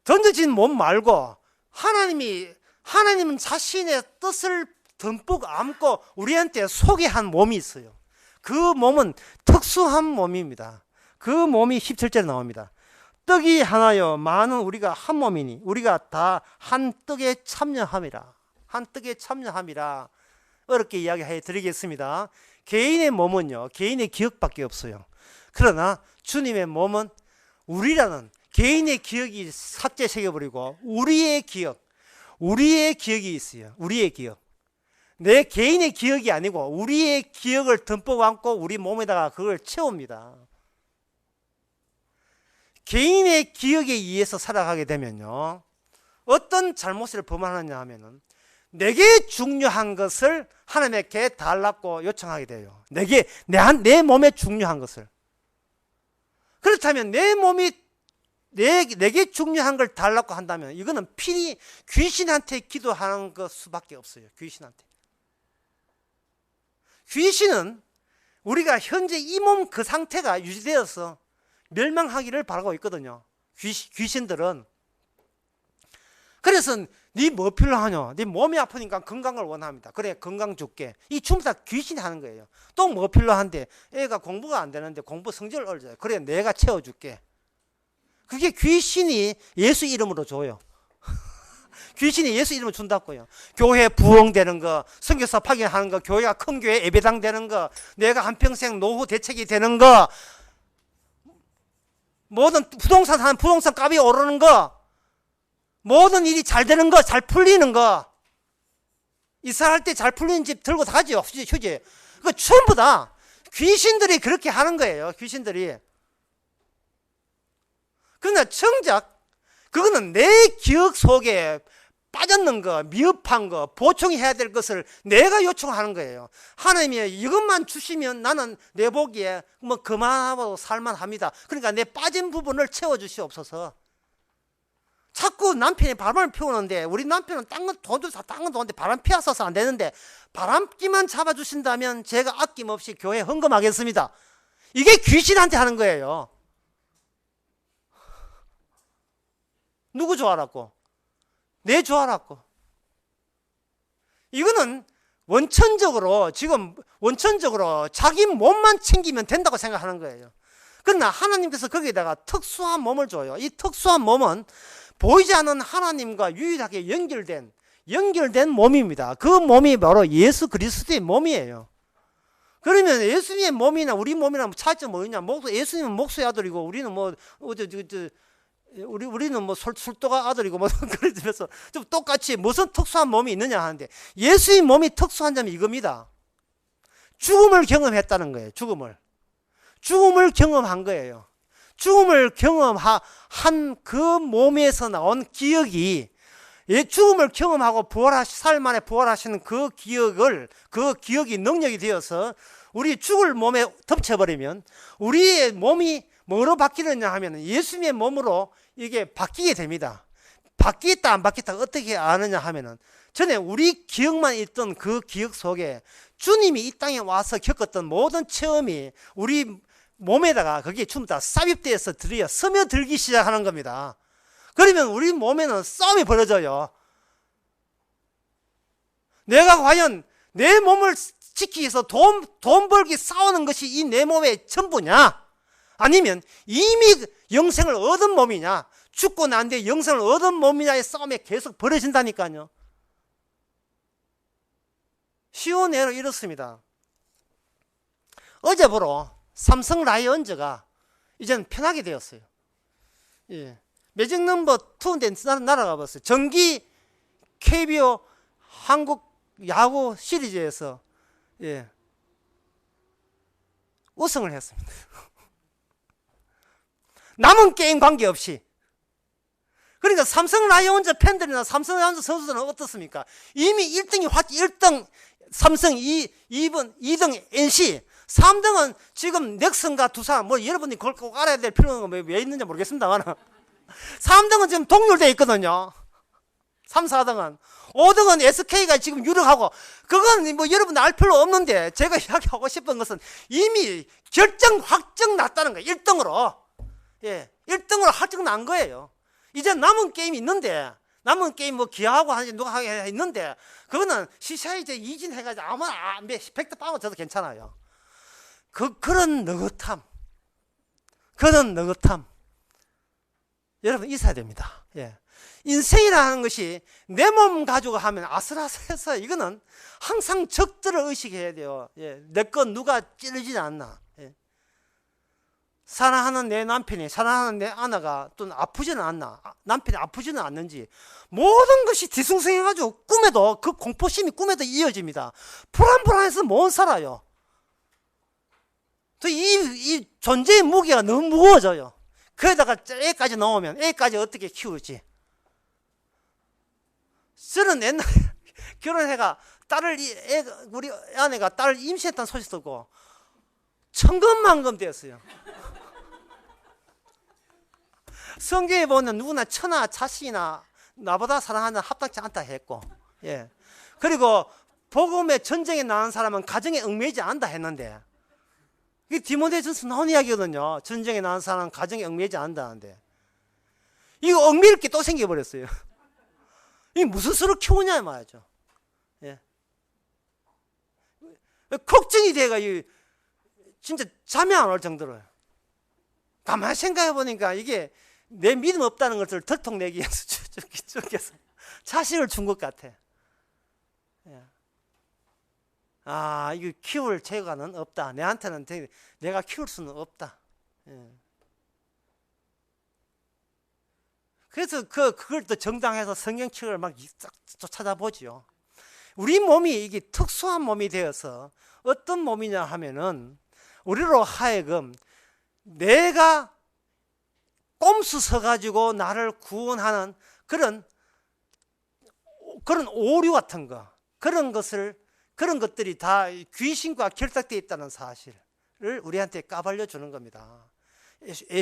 던져진 몸 말고, 하나님은 자신의 뜻을 듬뿍 안고 우리한테 소개한 몸이 있어요. 그 몸은 특수한 몸입니다. 그 몸이 17절에 나옵니다. 떡이 하나요 많은 우리가 한 몸이니 우리가 다 한 떡에 참여함이라. 한 떡에 참여함이라. 어렵게 이야기해 드리겠습니다. 개인의 몸은요, 개인의 기억밖에 없어요. 그러나 주님의 몸은 우리라는 개인의 기억이 삭제 새겨버리고 우리의 기억이 있어요. 우리의 기억. 내 개인의 기억이 아니고 우리의 기억을 듬뿍 안고 우리 몸에다가 그걸 채웁니다. 개인의 기억에 의해서 살아가게 되면요, 어떤 잘못을 범하느냐 하면은 내게 중요한 것을 하나님께 달라고 요청하게 돼요. 내 몸에 중요한 것을. 그렇다면 내게 중요한 걸 달라고 한다면 이거는 필히 귀신한테 기도하는 것 수밖에 없어요. 귀신은 우리가 현재 이 몸 그 상태가 유지되어서 멸망하기를 바라고 있거든요. 귀신들은. 그래서 네 뭐 필요하냐? 네 몸이 아프니까 건강을 원합니다. 그래, 건강 줄게. 이 전부 다 귀신이 하는 거예요. 또 뭐 필요한데 애가 공부가 안 되는데 공부 성적을 올려줘요. 그래, 내가 채워줄게. 그게 귀신이 예수 이름으로 줘요. 귀신이 예수 이름을 준다고요. 교회 부흥되는 거, 선교사 파견하는 거, 교회가 큰 교회 예배당 되는 거, 내가 한평생 노후 대책이 되는 거, 모든 부동산 하는 부동산 값이 오르는 거, 모든 일이 잘 되는 거, 잘 풀리는 거, 이사할 때 잘 풀리는 집 들고 다 가죠. 휴지. 그거 전부 다 귀신들이 그렇게 하는 거예요. 귀신들이. 그러나 정작 그거는 내 기억 속에 빠졌는 거, 미흡한 거, 보충해야 될 것을 내가 요청하는 거예요. 하나님이 이것만 주시면 나는 내 보기에 뭐 그만하고 살만합니다. 그러니까 내 빠진 부분을 채워주시옵소서. 자꾸 남편이 바람을 피우는데, 우리 남편은 돈도 다 딴 건 돈인데 바람 피웠어서 안 되는데, 바람기만 잡아주신다면 제가 아낌없이 교회에 헌금하겠습니다. 이게 귀신한테 하는 거예요. 누구 좋아라고? 내 좋아라고. 이거는 원천적으로 자기 몸만 챙기면 된다고 생각하는 거예요. 그러나 하나님께서 거기에다가 특수한 몸을 줘요. 이 특수한 몸은 보이지 않는 하나님과 유일하게 연결된 몸입니다. 그 몸이 바로 예수 그리스도의 몸이에요. 그러면 예수님의 몸이나 우리 몸이랑 차이점이 뭐냐? 예수님은 목수의 아들이고 우리는 우리는 술도가 아들이고 그러면서 좀 똑같이 무슨 특수한 몸이 있느냐 하는데, 예수의 몸이 특수한 점이 이겁니다. 죽음을 경험했다는 거예요. 죽음을 경험한 거예요. 죽음을 경험한 그 몸에서 나온 기억이, 죽음을 경험하고 살 만에 부활하시는 그 기억이 능력이 되어서 우리 죽을 몸에 덮쳐버리면 우리의 몸이 뭐로 바뀌느냐 하면 예수님의 몸으로 이게 바뀌게 됩니다. 바뀌었다 안 바뀌었다 어떻게 아느냐 하면은, 전에 우리 기억만 있던 그 기억 속에 주님이 이 땅에 와서 겪었던 모든 체험이 우리 몸에다가 그게 전부 다 삽입되어서 스며들기 시작하는 겁니다. 그러면 우리 몸에는 싸움이 벌어져요. 내가 과연 내 몸을 지키기 위해서 돈 벌기 싸우는 것이 이 내 몸의 전부냐? 아니면 이미 영생을 얻은 몸이냐? 죽고 난 뒤에 영생을 얻은 몸이냐의 싸움이 계속 벌어진다니까요. 쉬운 예로 이렇습니다. 어제부로 삼성 라이온즈가 이제는 편하게 되었어요. 예. 매직 넘버 2인데 날아가 봤어요. 정기 KBO 한국 야구 시리즈에서 우승을 했습니다. 남은 게임 관계없이. 그러니까 삼성 라이온즈 팬들이나 삼성 라이온즈 선수들은 어떻습니까? 이미 1등 삼성, 2등 NC, 3등은 지금 넥슨과 두산, 여러분이 그걸 꼭 알아야 될 필요는 왜 있는지 모르겠습니다만 3등은 지금 동률되어 있거든요. 3, 4등은. 5등은 SK가 지금 유력하고, 그건 여러분 알 필요 없는데, 제가 이야기하고 싶은 것은 이미 확정 났다는 거예요. 1등으로. 1등으로 확정 난 거예요. 이제 남은 게임이 있는데, 기아하고 누가 하게 있는데, 그거는 시샤 이제 이진해가지고 아무나 100대 빠고 저도 괜찮아요. 그런 느긋함. 여러분 있어야 됩니다. 인생이라는 것이 내 몸 가지고 하면 아슬아슬해서 이거는 항상 적들을 의식해야 돼요. 내 건 누가 찌르지 않나. 사랑하는 내 남편이, 사랑하는 내 아내가 또 아프지는 않나, 남편이 아프지는 않는지, 모든 것이 뒤숭숭해가지고 꿈에도, 그 공포심이 꿈에도 이어집니다. 불안해서 못 살아요. 또 이 존재의 무게가 너무 무거워져요. 거기다가 애까지 나오면 애까지 어떻게 키울지. 저는 옛날에 결혼해가 우리 아내가 딸을 임신했다는 소식 듣고 천근만근 되었어요. 성경에 보면 누구나 처나 자식이나 나보다 사랑하는 합당치 않다 했고, 그리고 복음의 전쟁에 나간 사람은 가정에 얽매이지 않다 했는데, 이게 디모데전서 나온 이야기거든요. 전쟁에 나간 사람은 가정에 얽매이지 않는다는데 이거 얽매일 게 또 생겨버렸어요. 이게 무슨 수를 키우냐 말이죠. 예. 걱정이 돼가 진짜 잠이 안 올 정도로. 가만히 생각해 보니까 이게 내 믿음 없다는 것을 덜통내기 위해서 저기서 자식을 준 것 같아. 예. 아, 이거 키울 재가는 없다. 내한테는 내가 키울 수는 없다. 예. 그래서 그걸 또 정당해서 성경책을 막 찾아보지요. 우리 몸이 이게 특수한 몸이 되어서 어떤 몸이냐 하면은 우리로 하여금 내가 꼼수 서가지고 나를 구원하는 그런 오류 같은 거, 그런 것들이 다 귀신과 결탁되어 있다는 사실을 우리한테 까발려 주는 겁니다.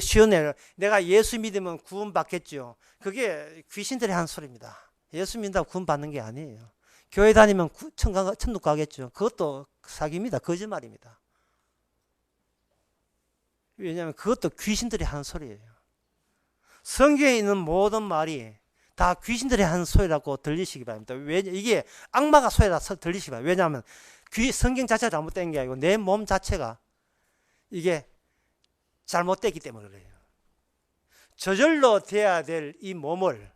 시원해. 내가 예수 믿으면 구원받겠죠. 그게 귀신들이 하는 소리입니다. 예수 믿는다고 구원받는 게 아니에요. 교회 다니면 천국 가겠죠. 그것도 사기입니다. 거짓말입니다. 왜냐하면 그것도 귀신들이 하는 소리예요. 성경에 있는 모든 말이 다 귀신들이 하는 소리라고 들리시기 바랍니다. 이게 악마가 소리라 들리시기 바랍니다. 왜냐하면 성경 자체가 잘못된 게 아니고 내 몸 자체가 이게 잘못됐기 때문에 그래요. 저절로 돼야 될 이 몸을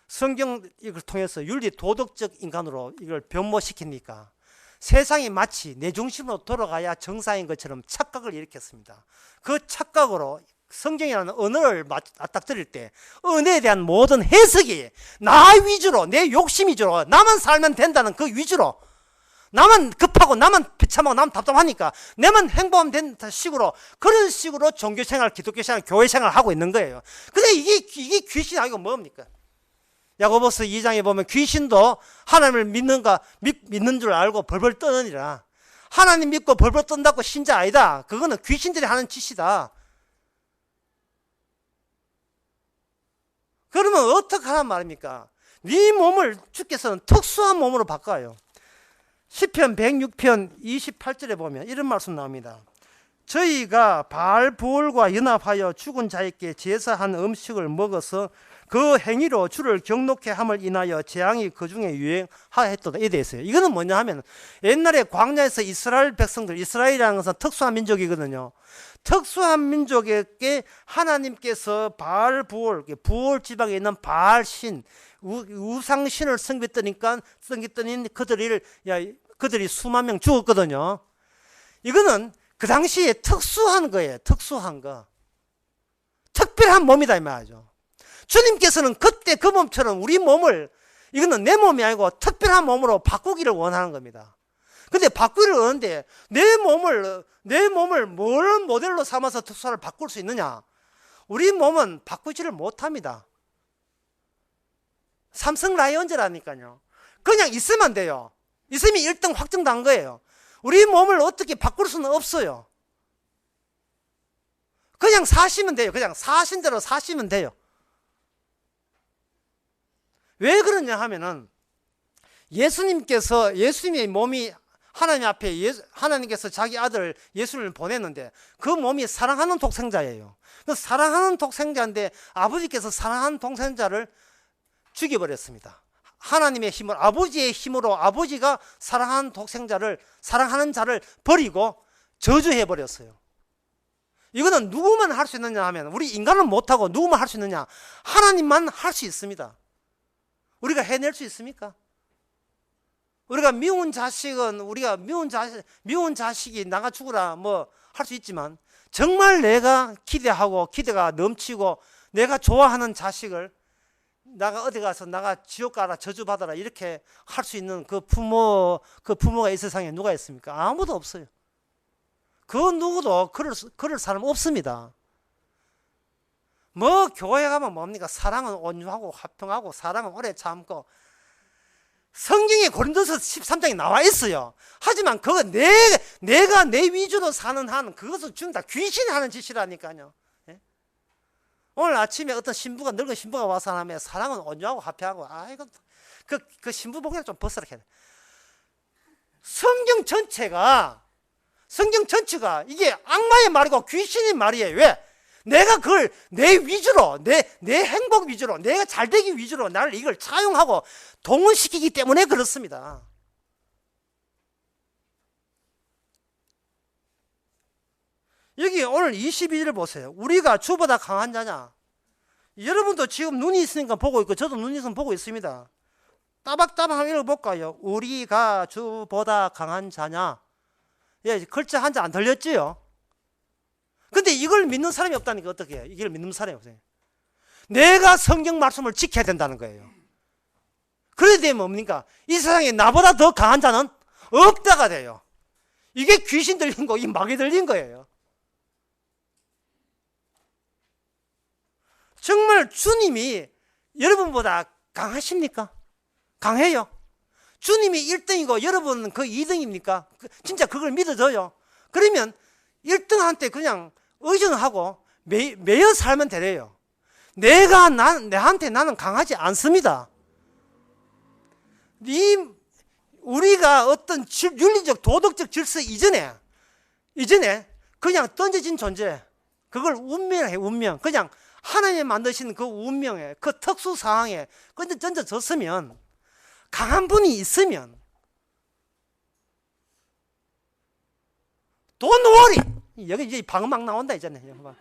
성경 이걸 통해서 윤리 도덕적 인간으로 이걸 변모시키니까 세상이 마치 내 중심으로 돌아가야 정상인 것처럼 착각을 일으켰습니다. 그 착각으로 성경이라는 언어를 맞닥뜨릴 때 언어에 대한 모든 해석이 나 위주로, 내 욕심 위주로, 나만 살면 된다는 그 위주로, 나만 급하고 나만 비참하고 나만 답답하니까 내만 행복하면 된다는 식으로, 그런 식으로 종교생활, 기독교생활, 교회생활을 하고 있는 거예요. 근데 이게 귀신이 아니고 뭡니까? 야고보서 2장에 보면 귀신도 하나님을 믿는 줄 알고 벌벌 떠느니라. 하나님 믿고 벌벌 떤다고 신자 아니다. 그거는 귀신들이 하는 짓이다. 그러면 어떻게 하란 말입니까? 네 몸을 주께서는 특수한 몸으로 바꿔요. 시편 106편 28절에 보면 이런 말씀 나옵니다. 저희가 바알 부올과 연합하여 죽은 자에게 제사한 음식을 먹어서 그 행위로 주를 경록케 함을 인하여 재앙이 그 중에 유행하였도다. 이에 대해서요. 이거는 뭐냐 하면 옛날에 광야에서 이스라엘 백성들, 이스라엘이라는 것은 특수한 민족이거든요. 특수한 민족에게 하나님께서 바알 부올 지방에 있는 바알 신, 우상신을 섬겼더니 그들이 수만 명 죽었거든요. 이거는 그 당시에 특수한 거예요. 특수한 거. 특별한 몸이다 이 말이죠. 주님께서는 그때 그 몸처럼 우리 몸을, 이거는 내 몸이 아니고 특별한 몸으로 바꾸기를 원하는 겁니다. 근데 바꾸기를 원하는데 내 몸을 뭘 모델로 삼아서 특수화를 바꿀 수 있느냐? 우리 몸은 바꾸지를 못합니다. 삼성 라이온즈라니까요. 그냥 있으면 돼요. 있으면 1등 확정된 거예요. 우리 몸을 어떻게 바꿀 수는 없어요. 그냥 사시면 돼요. 그냥 사신 대로 사시면 돼요. 왜 그러냐 하면은 예수님의 몸이 하나님 앞에 하나님께서 자기 아들 예수를 보냈는데 그 몸이 사랑하는 독생자예요. 그 사랑하는 독생자인데 아버지께서 사랑하는 독생자를 죽여버렸습니다. 하나님의 힘으로, 아버지의 힘으로 아버지가 사랑하는 자를 버리고 저주해버렸어요. 이거는 누구만 할 수 있느냐 하면 우리 인간은 못하고 누구만 할 수 있느냐? 하나님만 할 수 있습니다. 우리가 해낼 수 있습니까? 우리가 미운 자식이 나가 죽으라 뭐 할 수 있지만 정말 내가 기대가 넘치고 내가 좋아하는 자식을 나가 어디 가서 나가 지옥 가라 저주 받아라 이렇게 할 수 있는 그 부모가 이 세상에 누가 있습니까? 아무도 없어요. 그 누구도 그럴 사람 없습니다. 뭐 교회 가면 뭡니까? 사랑은 온유하고 화평하고 사랑은 오래 참고, 성경에 고린도서 13장에 나와 있어요. 하지만 그거 내가 내 위주로 사는 한 그것은 지금 다 귀신이 하는 짓이라니까요. 예? 오늘 아침에 어떤 늙은 신부가 와서 하면 사랑은 온유하고 화평하고, 아이고 그 신부 복이나 좀 벗으라 해. 성경 전체가 성경 전체가 이게 악마의 말이고 귀신의 말이에요. 왜? 내가 그걸 내 위주로, 내 행복 위주로, 내가 잘되기 위주로 나를 이걸 차용하고 동원시키기 때문에 그렇습니다. 여기 오늘 22절 보세요. 우리가 주보다 강한 자냐? 여러분도 지금 눈이 있으니까 보고 있고 저도 눈이 있으면 보고 있습니다. 따박따박 한번 읽어볼까요? 우리가 주보다 강한 자냐? 예, 글자 한자 안 들렸지요? 근데 이걸 믿는 사람이 없다니까 어떻게 해요? 이걸 믿는 사람이 없어요. 내가 성경 말씀을 지켜야 된다는 거예요. 그래야 되면 뭡니까? 이 세상에 나보다 더 강한 자는 없다가 돼요. 이게 귀신 들린 거, 이 마귀 들린 거예요. 정말 주님이 여러분보다 강하십니까? 강해요. 주님이 1등이고 여러분은 그 2등입니까? 진짜 그걸 믿어져요. 그러면 1등한테 그냥 의존하고 매여 살면 되래요. 내한테 나는 강하지 않습니다. 우리가 어떤 윤리적 도덕적 질서 이전에 그냥 던져진 존재, 그걸 운명해. 운명. 그냥 하나님이 만드신 그 운명에, 그 특수 상황에 던져졌으면, 강한 분이 있으면 Don't worry. 여기 이제 방음 막 나온다 있잖아요.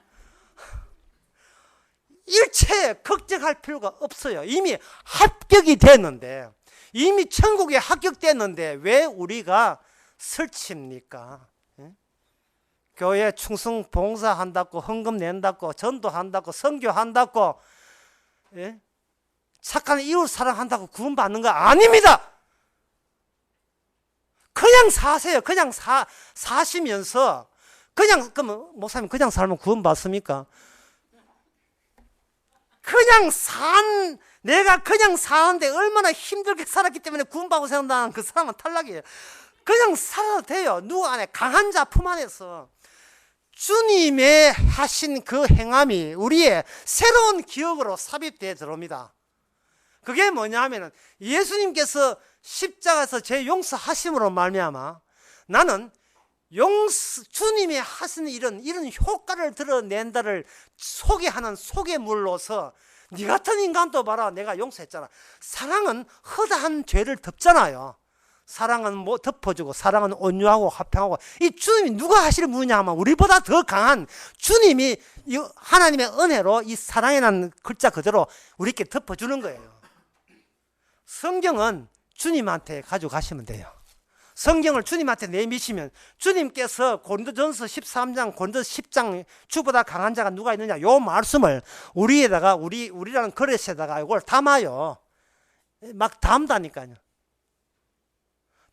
일체 걱정할 필요가 없어요. 이미 합격이 됐는데, 이미 천국에 합격됐는데 왜 우리가 설칩니까? 교회 충성 봉사한다고, 헌금 낸다고, 전도한다고, 선교한다고, 착한 이웃 사랑한다고 구원받는 거 아닙니다. 그냥 사세요. 그냥 사시면서 그냥, 그럼 목사님 그냥 살면 구원받습니까? 내가 그냥 사는데 얼마나 힘들게 살았기 때문에 구원받고 생각하는 그 사람은 탈락이에요. 그냥 살아도 돼요. 누구 안에? 강한 자 품 안에서. 주님의 하신 그 행함이 우리의 새로운 기억으로 삽입되어 들어옵니다. 그게 뭐냐 하면은 예수님께서 십자가에서 제 용서하심으로 말미암아 나는 주님이 하시는 이런 효과를 드러낸다를 소개하는 소개물로서 네 같은 인간도 봐라, 내가 용서했잖아. 사랑은 허다한 죄를 덮잖아요. 사랑은 뭐 덮어주고, 사랑은 온유하고 화평하고. 이 주님이 누가 하시는 분이냐 하면 우리보다 더 강한 주님이 하나님의 은혜로 이 사랑이라는 글자 그대로 우리께 덮어주는 거예요. 성경은 주님한테 가져가시면 돼요. 성경을 주님한테 내미시면 주님께서 고린도전서 13장, 고린도전서 10장 주보다 강한 자가 누가 있느냐, 요 말씀을 우리에다가 우리라는 그릇에다가 이걸 담아요. 막 담다니까요.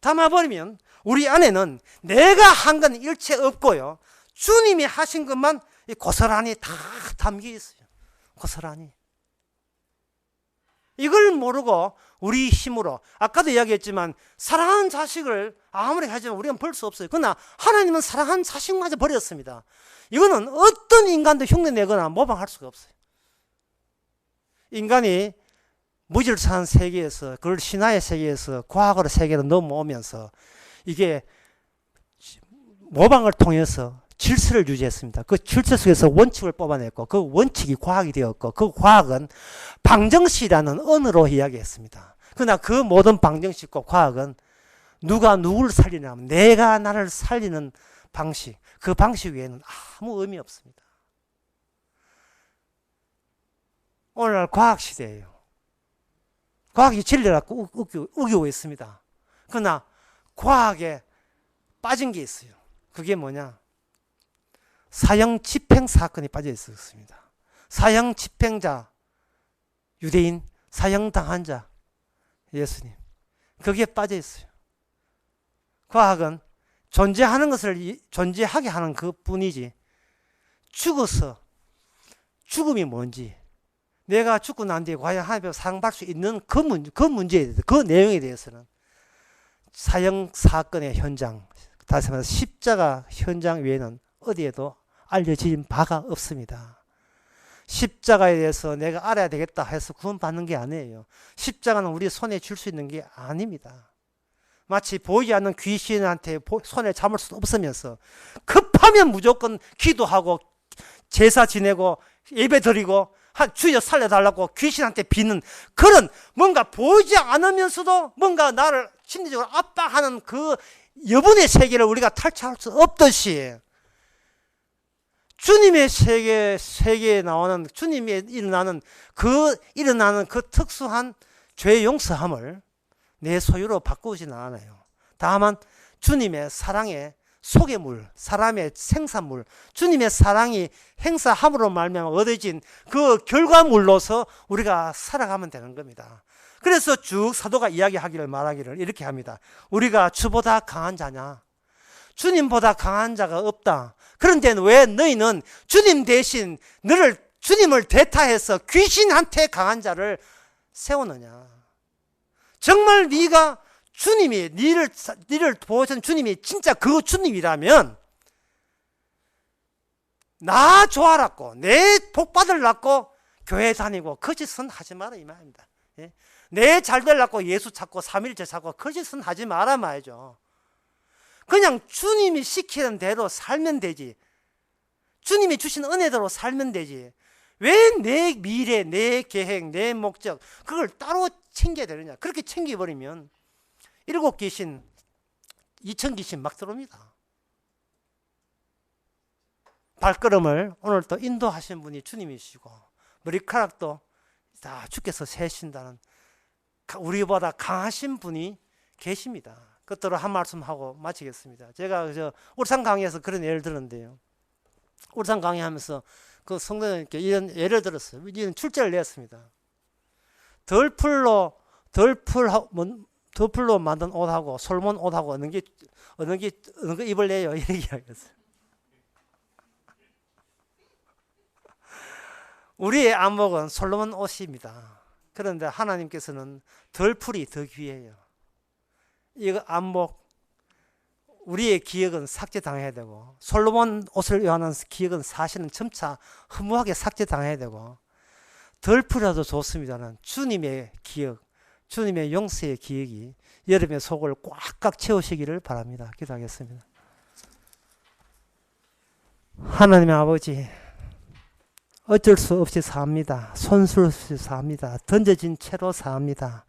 담아버리면 우리 안에는 내가 한 건 일체 없고요, 주님이 하신 것만 고스란히 다 담겨 있어요. 고스란히. 이걸 모르고 우리 힘으로, 아까도 이야기했지만 사랑하는 자식을 아무리 하지만 우리는 벌 수 없어요. 그러나 하나님은 사랑하는 자식마저 버렸습니다. 이거는 어떤 인간도 흉내내거나 모방할 수가 없어요. 인간이 무질서한 세계에서, 그걸 신화의 세계에서 과학으로 세계로 넘어오면서 이게 모방을 통해서 질서를 유지했습니다. 그 질서 속에서 원칙을 뽑아냈고, 그 원칙이 과학이 되었고, 그 과학은 방정식이라는 언어로 이야기했습니다. 그러나 그 모든 방정식과 과학은 누가 누구를 살리냐면 내가 나를 살리는 방식, 그 방식 외에는 아무 의미 없습니다. 오늘날 과학시대예요. 과학이 진리를 갖고 우기고 있습니다. 그러나 과학에 빠진 게 있어요. 그게 뭐냐? 사형 집행 사건이 빠져 있었습니다. 사형 집행자, 유대인, 사형 당한 자, 예수님. 거기에 빠져 있어요. 과학은 존재하는 것을 존재하게 하는 그 뿐이지, 죽어서 죽음이 뭔지, 내가 죽고 난 뒤에 과연 하나님 앞에 사랑받을 수 있는 그 문제에 대해서, 그 내용에 대해서는 사형 사건의 현장, 다시 말해서 십자가 현장 외에는 어디에도 알려진 바가 없습니다. 십자가에 대해서 내가 알아야 되겠다 해서 구원받는 게 아니에요. 십자가는 우리 손에 줄 수 있는 게 아닙니다. 마치 보이지 않는 귀신한테 손에 잡을 수 없으면서 급하면 무조건 기도하고 제사 지내고 예배 드리고 주여 살려달라고 귀신한테 비는 그런 뭔가 보이지 않으면서도 뭔가 나를 심리적으로 압박하는 그 여분의 세계를 우리가 탈취할 수 없듯이 주님의 세계에 나오는 주님이 일어나는 그 특수한 죄 용서함을 내 소유로 바꾸지는 않아요. 다만 주님의 사랑의 소개물, 사람의 생산물, 주님의 사랑이 행사함으로 말미암아 얻어진 그 결과물로서 우리가 살아가면 되는 겁니다. 그래서 쭉 사도가 말하기를 이렇게 합니다. 우리가 주보다 강한 자냐? 주님보다 강한 자가 없다. 그런데 왜 너희는 주님 대신 주님을 대타해서 귀신한테 강한 자를 세우느냐? 정말 네가 주님이 니를 보여준 주님이 진짜 그 주님이라면 나 좋아라고 내 복 받으려고 교회 다니고 거짓은 하지 마라 이 말입니다. 예? 내 잘 되려고 예수 찾고 삼일째 찾고 거짓은 하지 마라 말이죠. 그냥 주님이 시키는 대로 살면 되지. 주님이 주신 은혜대로 살면 되지. 왜 내 미래, 내 계획, 내 목적 그걸 따로 챙겨야 되느냐. 그렇게 챙겨버리면 7귀신, 2000귀신 막 들어옵니다. 발걸음을 오늘 또 인도하신 분이 주님이시고 머리카락도 다 주께서 세신다는 우리보다 강하신 분이 계십니다. 그것들을 한 말씀 하고 마치겠습니다. 제가 울산 강의에서 그런 예를 들었는데요. 울산 강의하면서 그 성도님께 이런 예를 들었어요. 이런 출제를 냈습니다. 덜풀로 만든 옷하고 솔몬 옷하고 어느 거 입을래요? 이렇게 이야기했어요. 우리의 안목은 솔로몬 옷입니다. 그런데 하나님께서는 덜풀이 더 귀해요. 이거 안목, 우리의 기억은 삭제당해야 되고 솔로몬 옷을 의하는 기억은 사실은 점차 허무하게 삭제당해야 되고 덜풀이라도 좋습니다는 주님의 기억, 주님의 용서의 기억이 여러분의 속을 꽉꽉 채우시기를 바랍니다. 기도하겠습니다. 하나님의 아버지, 어쩔 수 없이 삽니다. 손쓸 수 없이 삽니다. 던져진 채로 삽니다.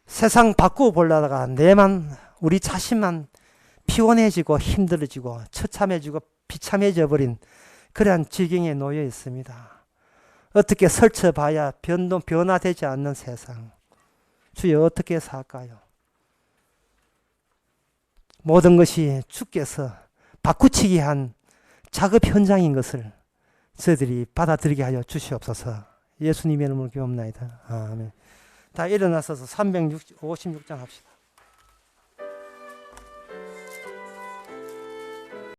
세상 바꾸어 보려다가 우리 자신만 피곤해지고 힘들어지고 처참해지고 비참해져 버린 그러한 지경에 놓여 있습니다. 어떻게 설쳐봐야 변화되지 않는 세상. 주여 어떻게 살까요? 모든 것이 주께서 바꾸치기 한 작업 현장인 것을 저희들이 받아들이게 하여 주시옵소서. 예수님의 이름으로 기도합나이다. 아멘. 다 일어나서서 356장 합시다.